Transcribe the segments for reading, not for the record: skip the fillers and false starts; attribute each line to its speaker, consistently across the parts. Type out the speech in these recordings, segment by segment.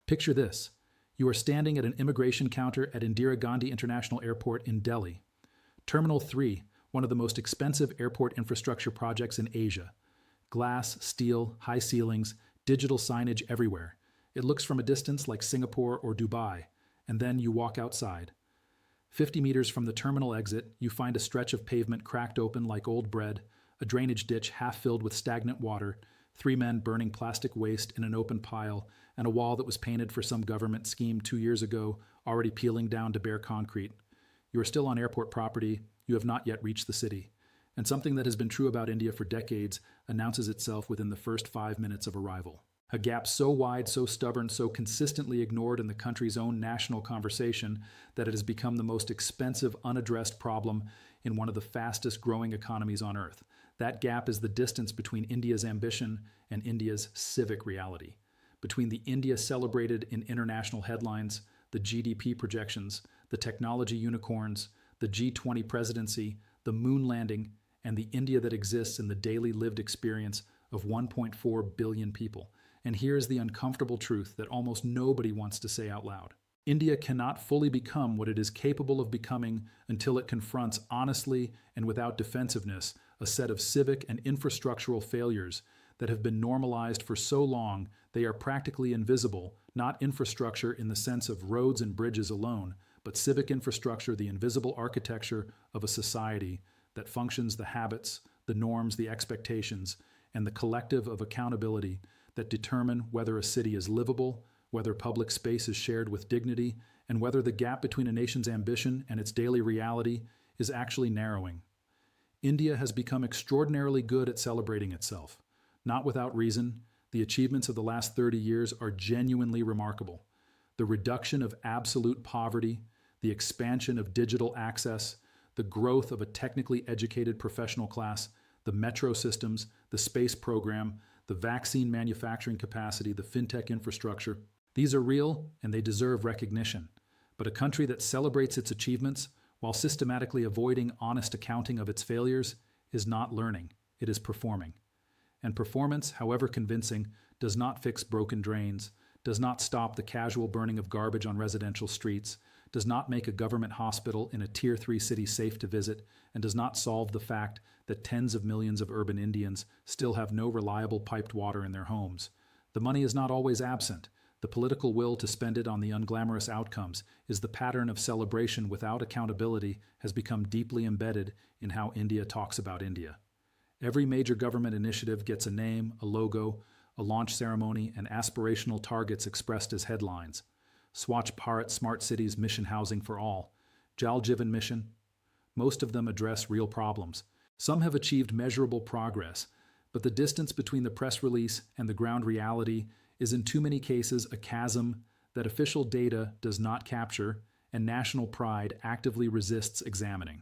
Speaker 1: Picture this. You are standing at an immigration counter at Indira Gandhi International Airport in Delhi. Terminal 3, one of the most expensive airport infrastructure projects in Asia. Glass, steel, high ceilings, digital signage everywhere. It looks from a distance like Singapore or Dubai, and then you walk outside. 50 meters from the terminal exit, you find a stretch of pavement cracked open like old bread, a drainage ditch half filled with stagnant water, 3 men burning plastic waste in an open pile, and a wall that was painted for some government scheme 2 years ago, already peeling down to bare concrete. You are still on airport property, you have not yet reached the city. And something that has been true about India for decades announces itself within the first 5 minutes of arrival. A gap so wide, so stubborn, so consistently ignored in the country's own national conversation that it has become the most expensive, unaddressed problem in one of the fastest growing economies on earth. That gap is the distance between India's ambition and India's civic reality. Between the India celebrated in international headlines, the GDP projections, the technology unicorns, the G20 presidency, the moon landing, and the India that exists in the daily lived experience of 1.4 billion people. And here's the uncomfortable truth that almost nobody wants to say out loud. India cannot fully become what it is capable of becoming until it confronts honestly and without defensiveness a set of civic and infrastructural failures that have been normalized for so long they are practically invisible, not infrastructure in the sense of roads and bridges alone, but civic infrastructure, the invisible architecture of a society that functions the habits, the norms, the expectations, and the collective of accountability that determine whether a city is livable, whether public space is shared with dignity, and whether the gap between a nation's ambition and its daily reality is actually narrowing. India has become extraordinarily good at celebrating itself. Not without reason, the achievements of the last 30 years are genuinely remarkable. The reduction of absolute poverty, the expansion of digital access, the growth of a technically educated professional class, the metro systems, the space program, the vaccine manufacturing capacity, the fintech infrastructure. These are real and they deserve recognition. But a country that celebrates its achievements while systematically avoiding honest accounting of its failures is not learning, it is performing. And performance, however convincing, does not fix broken drains, does not stop the casual burning of garbage on residential streets, does not make a government hospital in a Tier 3 city safe to visit, and does not solve the fact that tens of millions of urban Indians still have no reliable piped water in their homes. The money is not always absent. The political will to spend it on the unglamorous outcomes is the pattern of celebration without accountability has become deeply embedded in how India talks about India. Every major government initiative gets a name, a logo, a launch ceremony, and aspirational targets expressed as headlines. Swachh Bharat Smart Cities Mission Housing for All, Jal Jeevan Mission. Most of them address real problems. Some have achieved measurable progress, but the distance between the press release and the ground reality is in too many cases a chasm that official data does not capture and national pride actively resists examining.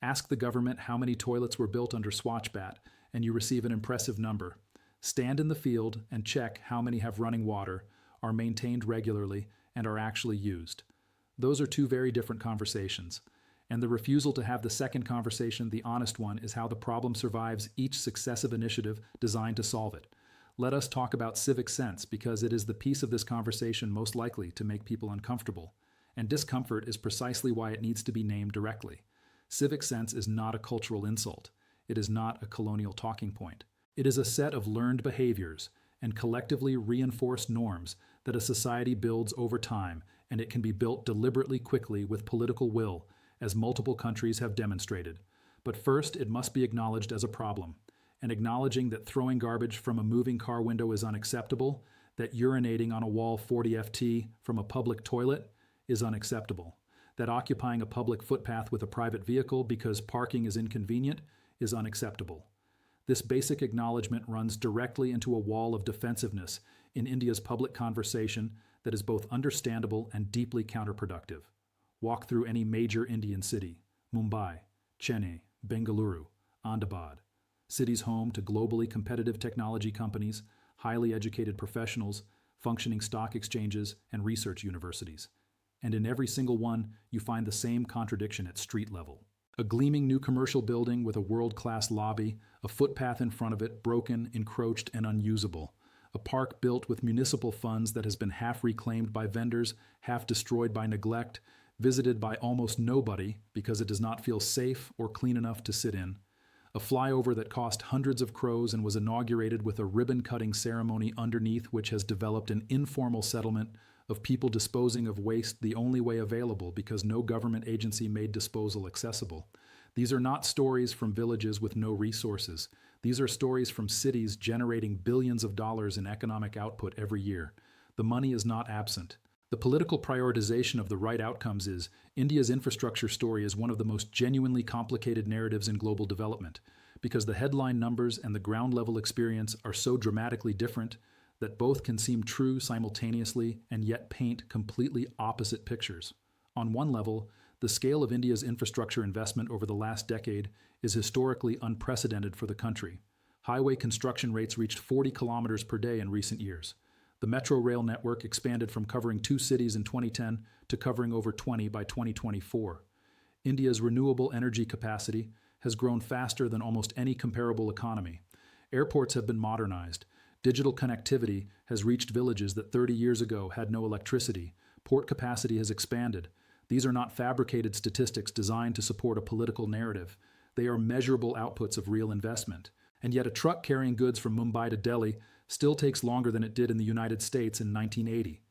Speaker 1: Ask the government how many toilets were built under Swachh Bharat, and you receive an impressive number. Stand in the field and check how many have running water, are maintained regularly, and are actually used. Those are two very different conversations. And the refusal to have the second conversation, the honest one, is how the problem survives each successive initiative designed to solve it. Let us talk about civic sense because it is the piece of this conversation most likely to make people uncomfortable. And discomfort is precisely why it needs to be named directly. Civic sense is not a cultural insult. It is not a colonial talking point. It is a set of learned behaviors and collectively reinforced norms that a society builds over time, and it can be built deliberately quickly with political will, as multiple countries have demonstrated. But first, it must be acknowledged as a problem. And acknowledging that throwing garbage from a moving car window is unacceptable, that urinating on a wall 40 ft from a public toilet is unacceptable, that occupying a public footpath with a private vehicle because parking is inconvenient is unacceptable. This basic acknowledgement runs directly into a wall of defensiveness in India's public conversation that is both understandable and deeply counterproductive. Walk through any major Indian city, Mumbai, Chennai, Bengaluru, Ahmedabad, cities home to globally competitive technology companies, highly educated professionals, functioning stock exchanges, and research universities. And in every single one, you find the same contradiction at street level. A gleaming new commercial building with a world-class lobby, a footpath in front of it broken, encroached, and unusable. a park built with municipal funds that has been half reclaimed by vendors, half destroyed by neglect, visited by almost nobody because it does not feel safe or clean enough to sit in. A flyover that cost hundreds of crores and was inaugurated with a ribbon-cutting ceremony underneath, which has developed an informal settlement of people disposing of waste the only way available because no government agency made disposal accessible. These are not stories from villages with no resources. These are stories from cities generating billions of dollars in economic output every year. The money is not absent. The political prioritization of the right outcomes is India's infrastructure story is one of the most genuinely complicated narratives in global development, because the headline numbers and the ground-level experience are so dramatically different that both can seem true simultaneously and yet paint completely opposite pictures. On one level, the scale of India's infrastructure investment over the last decade is historically unprecedented for the country. Highway construction rates reached 40 kilometers per day in recent years. The metro rail network expanded from covering 2 cities in 2010 to covering over 20 by 2024. India's renewable energy capacity has grown faster than almost any comparable economy. Airports have been modernized. Digital connectivity has reached villages that 30 years ago had no electricity. Port capacity has expanded. These are not fabricated statistics designed to support a political narrative. They are measurable outputs of real investment. And yet a truck carrying goods from Mumbai to Delhi still takes longer than it did in the United States in 1980.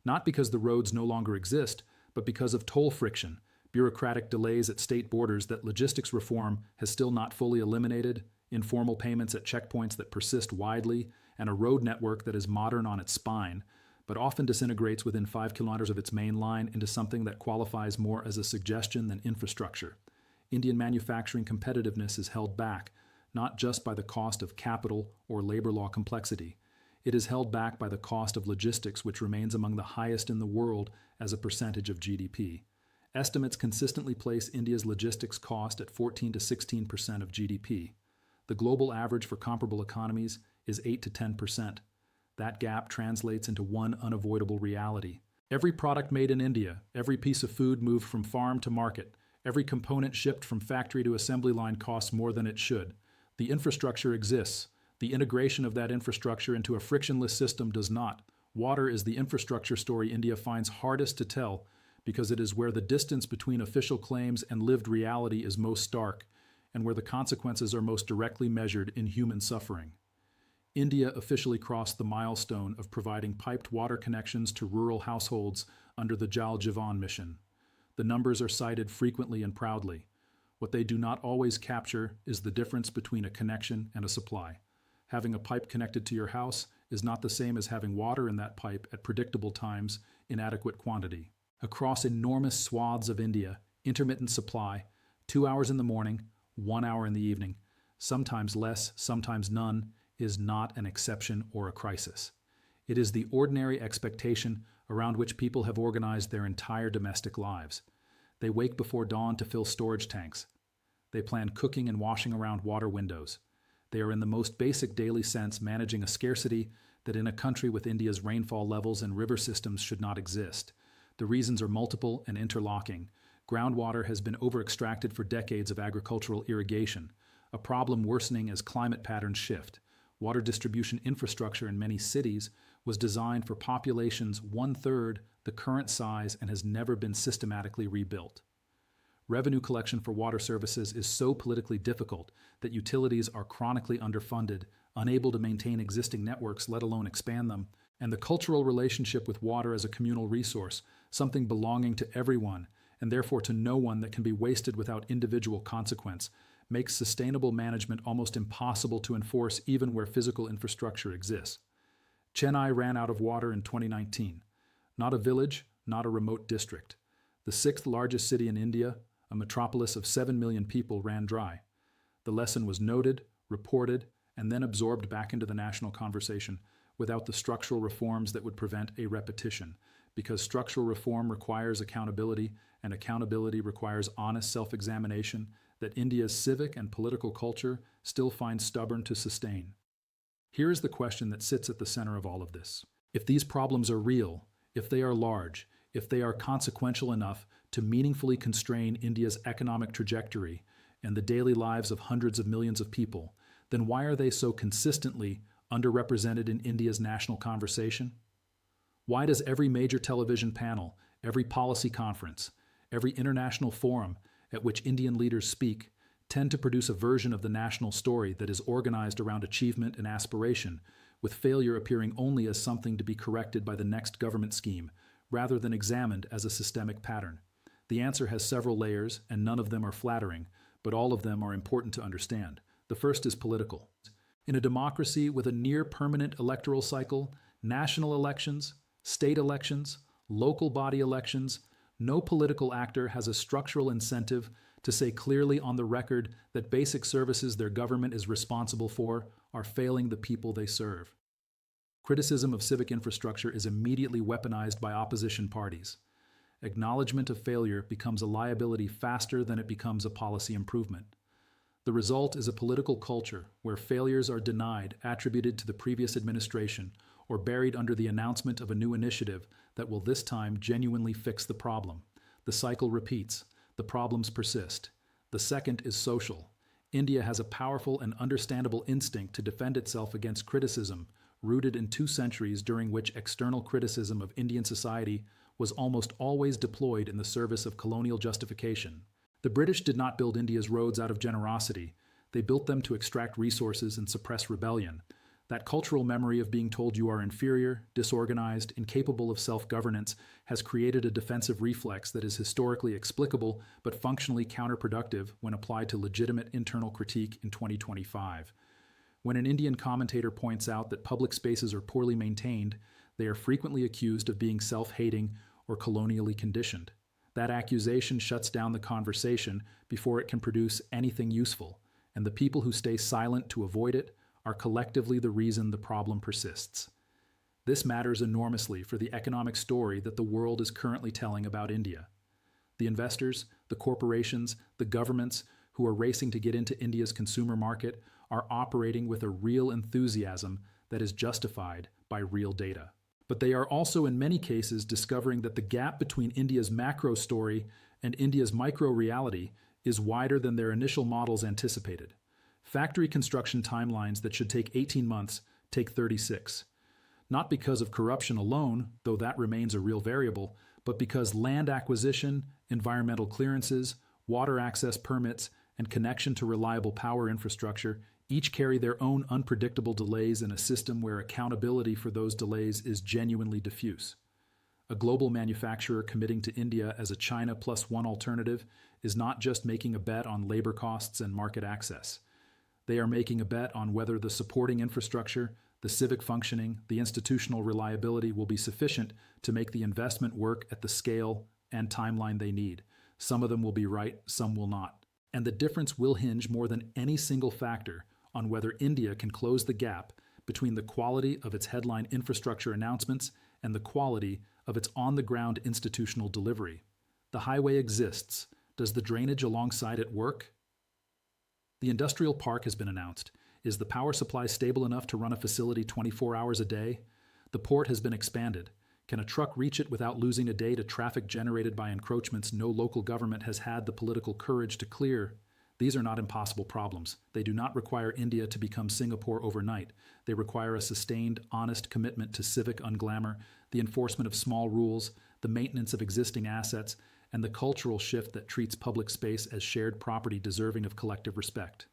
Speaker 1: Not because the roads no longer exist, but because of toll friction, bureaucratic delays at state borders that logistics reform has still not fully eliminated, informal payments at checkpoints that persist widely, and a road network that is modern on its spine, but often disintegrates within 5 kilometers of its main line into something that qualifies more as a suggestion than infrastructure. Indian manufacturing competitiveness is held back, not just by the cost of capital or labor law complexity. It is held back by the cost of logistics, which remains among the highest in the world as a percentage of GDP. Estimates consistently place India's logistics cost at 14 to 16% of GDP. The global average for comparable economies is 8 to 10%. That gap translates into one unavoidable reality. Every product made in India, every piece of food moved from farm to market, every component shipped from factory to assembly line costs more than it should. The infrastructure exists. The integration of that infrastructure into a frictionless system does not. Water is the infrastructure story India finds hardest to tell because it is where the distance between official claims and lived reality is most stark, and where the consequences are most directly measured in human suffering. India officially crossed the milestone of providing piped water connections to rural households under the Jal Jeevan mission. The numbers are cited frequently and proudly. What they do not always capture is the difference between a connection and a supply. Having a pipe connected to your house is not the same as having water in that pipe at predictable times in adequate quantity. Across enormous swaths of India, intermittent supply, 2 hours in the morning, 1 hour in the evening, sometimes less, sometimes none, is not an exception or a crisis. It is the ordinary expectation around which people have organized their entire domestic lives. They wake before dawn to fill storage tanks. They plan cooking and washing around water windows. They are in the most basic daily sense managing a scarcity that in a country with India's rainfall levels and river systems should not exist. The reasons are multiple and interlocking. Groundwater has been over-extracted for decades of agricultural irrigation, a problem worsening as climate patterns shift. Water distribution infrastructure in many cities was designed for populations 1/3 the current size and has never been systematically rebuilt. Revenue collection for water services is so politically difficult that utilities are chronically underfunded, unable to maintain existing networks, let alone expand them, and the cultural relationship with water as a communal resource, something belonging to everyone, and therefore to no one that can be wasted without individual consequence, makes sustainable management almost impossible to enforce even where physical infrastructure exists. Chennai ran out of water in 2019. Not a village, not a remote district. The 6th largest city in India, a metropolis of 7 million people, ran dry. The lesson was noted, reported, and then absorbed back into the national conversation without the structural reforms that would prevent a repetition, because structural reform requires accountability, and accountability requires honest self-examination that India's civic and political culture still finds stubborn to sustain. Here is the question that sits at the center of all of this. If these problems are real, if they are large, if they are consequential enough to meaningfully constrain India's economic trajectory and the daily lives of hundreds of millions of people, then why are they so consistently, underrepresented in India's national conversation? Why does every major television panel, every policy conference, every international forum at which Indian leaders speak tend to produce a version of the national story that is organized around achievement and aspiration, with failure appearing only as something to be corrected by the next government scheme, rather than examined as a systemic pattern? The answer has several layers, and none of them are flattering, but all of them are important to understand. The first is political. In a democracy with a near-permanent electoral cycle, national elections, state elections, local body elections, no political actor has a structural incentive to say clearly on the record that basic services their government is responsible for are failing the people they serve. Criticism of civic infrastructure is immediately weaponized by opposition parties. Acknowledgement of failure becomes a liability faster than it becomes a policy improvement. The result is a political culture where failures are denied, attributed to the previous administration, or buried under the announcement of a new initiative that will this time genuinely fix the problem. The cycle repeats. The problems persist. The second is social. India has a powerful and understandable instinct to defend itself against criticism, rooted in 2 centuries during which external criticism of Indian society was almost always deployed in the service of colonial justification. The British did not build India's roads out of generosity. They built them to extract resources and suppress rebellion. That cultural memory of being told you are inferior, disorganized, incapable of self-governance has created a defensive reflex that is historically explicable but functionally counterproductive when applied to legitimate internal critique in 2025. When an Indian commentator points out that public spaces are poorly maintained, they are frequently accused of being self-hating or colonially conditioned. That accusation shuts down the conversation before it can produce anything useful, and the people who stay silent to avoid it are collectively the reason the problem persists. This matters enormously for the economic story that the world is currently telling about India. The investors, the corporations, the governments who are racing to get into India's consumer market are operating with a real enthusiasm that is justified by real data. But they are also in many cases discovering that the gap between India's macro story and India's micro reality is wider than their initial models anticipated. Factory construction timelines that should take 18 months take 36. Not because of corruption alone, though that remains a real variable, but because land acquisition, environmental clearances, water access permits, and connection to reliable power infrastructure each carry their own unpredictable delays in a system where accountability for those delays is genuinely diffuse. A global manufacturer committing to India as a China plus one alternative is not just making a bet on labor costs and market access. They are making a bet on whether the supporting infrastructure, the civic functioning, the institutional reliability will be sufficient to make the investment work at the scale and timeline they need. Some of them will be right, some will not. And the difference will hinge more than any single factor on whether India can close the gap between the quality of its headline infrastructure announcements and the quality of its on-the-ground institutional delivery. The highway exists. Does the drainage alongside it work? The industrial park has been announced. Is the power supply stable enough to run a facility 24 hours a day? The port has been expanded. Can a truck reach it without losing a day to traffic generated by encroachments no local government has had the political courage to clear? These are not impossible problems. They do not require India to become Singapore overnight. They require a sustained, honest commitment to civic unglamour, the enforcement of small rules, the maintenance of existing assets, and the cultural shift that treats public space as shared property deserving of collective respect.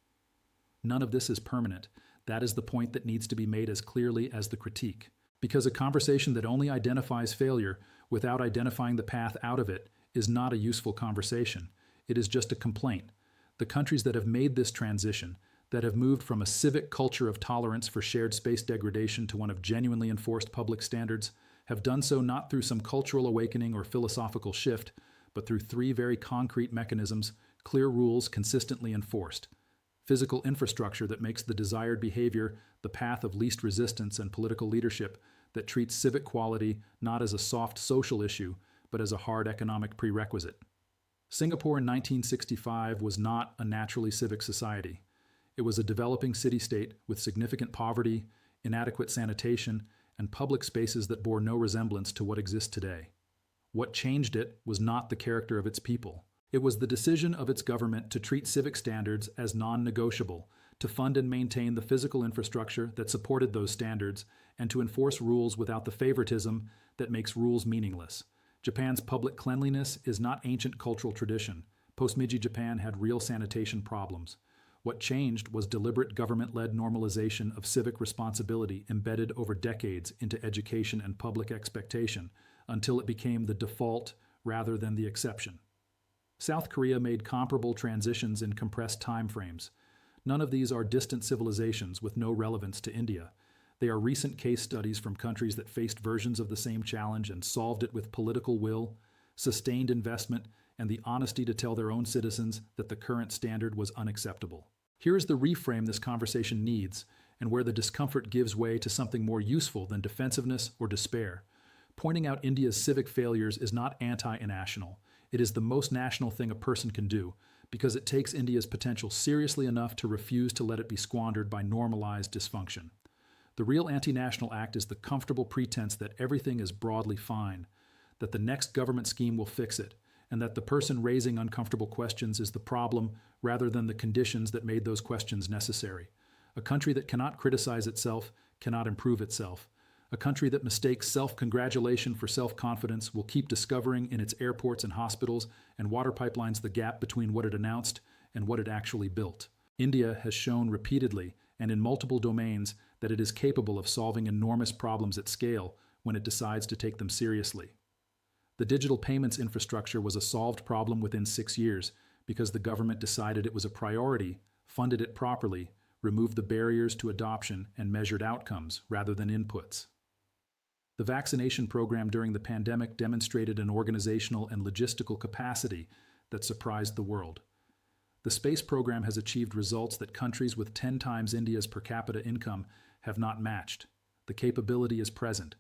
Speaker 1: None of this is permanent. That is the point that needs to be made as clearly as the critique. Because a conversation that only identifies failure without identifying the path out of it is not a useful conversation. It is just a complaint. The countries that have made this transition, that have moved from a civic culture of tolerance for shared space degradation to one of genuinely enforced public standards, have done so not through some cultural awakening or philosophical shift, but through 3 very concrete mechanisms, clear rules consistently enforced. Physical infrastructure that makes the desired behavior the path of least resistance, and political leadership that treats civic quality not as a soft social issue, but as a hard economic prerequisite. Singapore in 1965 was not a naturally civic society. It was a developing city-state with significant poverty, inadequate sanitation, and public spaces that bore no resemblance to what exists today. What changed it was not the character of its people. It was the decision of its government to treat civic standards as non-negotiable, to fund and maintain the physical infrastructure that supported those standards, and to enforce rules without the favoritism that makes rules meaningless. Japan's public cleanliness is not ancient cultural tradition. Post-Meiji Japan had real sanitation problems. What changed was deliberate government-led normalization of civic responsibility embedded over decades into education and public expectation until it became the default rather than the exception. South Korea made comparable transitions in compressed time frames. None of these are distant civilizations with no relevance to India. They are recent case studies from countries that faced versions of the same challenge and solved it with political will, sustained investment, and the honesty to tell their own citizens that the current standard was unacceptable. Here is the reframe this conversation needs, and where the discomfort gives way to something more useful than defensiveness or despair. Pointing out India's civic failures is not anti-national. It is the most national thing a person can do, because it takes India's potential seriously enough to refuse to let it be squandered by normalized dysfunction. The real anti-national act is the comfortable pretense that everything is broadly fine, that the next government scheme will fix it, and that the person raising uncomfortable questions is the problem rather than the conditions that made those questions necessary. A country that cannot criticize itself cannot improve itself. A country that mistakes self-congratulation for self-confidence will keep discovering in its airports and hospitals and water pipelines the gap between what it announced and what it actually built. India has shown repeatedly and in multiple domains that it is capable of solving enormous problems at scale when it decides to take them seriously. The digital payments infrastructure was a solved problem within 6 years because the government decided it was a priority, funded it properly, removed the barriers to adoption, and measured outcomes rather than inputs. The vaccination program during the pandemic demonstrated an organizational and logistical capacity that surprised the world. The space program has achieved results that countries with 10 times India's per capita income have not matched. The capability is present.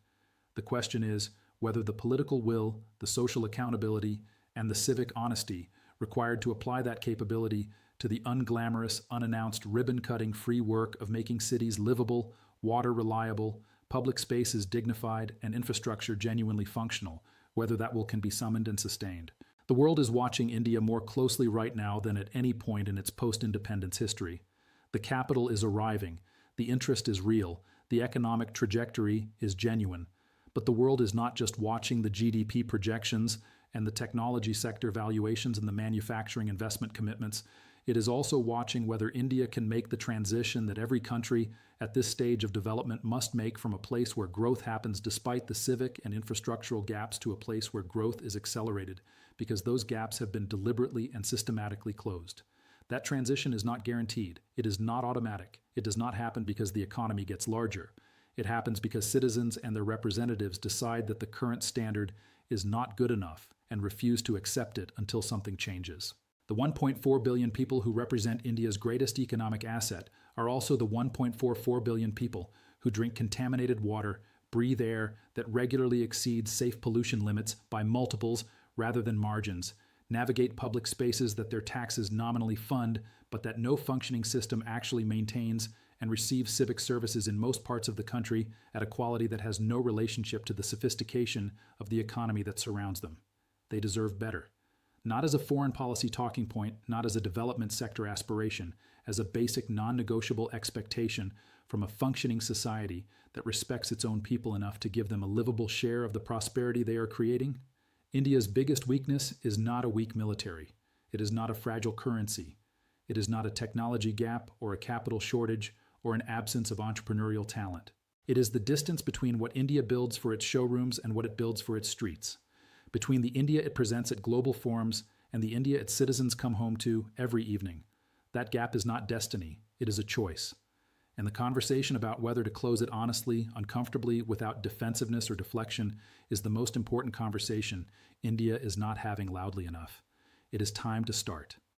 Speaker 1: The question is whether the political will, the social accountability, and the civic honesty required to apply that capability to the unglamorous, unannounced, ribbon-cutting free work of making cities livable, water reliable, public spaces dignified, and infrastructure genuinely functional, whether that will can be summoned and sustained. The world is watching India more closely right now than at any point in its post-independence history. The capital is arriving, the interest is real, the economic trajectory is genuine. But the world is not just watching the GDP projections and the technology sector valuations and the manufacturing investment commitments. It is also watching whether India can make the transition that every country at this stage of development must make from a place where growth happens despite the civic and infrastructural gaps to a place where growth is accelerated, because those gaps have been deliberately and systematically closed. That transition is not guaranteed. It is not automatic. It does not happen because the economy gets larger. It happens because citizens and their representatives decide that the current standard is not good enough and refuse to accept it until something changes. The 1.4 billion people who represent India's greatest economic asset are also the 1.44 billion people who drink contaminated water, breathe air that regularly exceeds safe pollution limits by multiples rather than margins, navigate public spaces that their taxes nominally fund but that no functioning system actually maintains, and receive civic services in most parts of the country at a quality that has no relationship to the sophistication of the economy that surrounds them. They deserve better. Not as a foreign policy talking point, not as a development sector aspiration, as a basic non-negotiable expectation from a functioning society that respects its own people enough to give them a livable share of the prosperity they are creating. India's biggest weakness is not a weak military. It is not a fragile currency. It is not a technology gap or a capital shortage or an absence of entrepreneurial talent. It is the distance between what India builds for its showrooms and what it builds for its streets, between the India it presents at global forums and the India its citizens come home to every evening. That gap is not destiny, it is a choice. And the conversation about whether to close it honestly, uncomfortably, without defensiveness or deflection is the most important conversation India is not having loudly enough. It is time to start.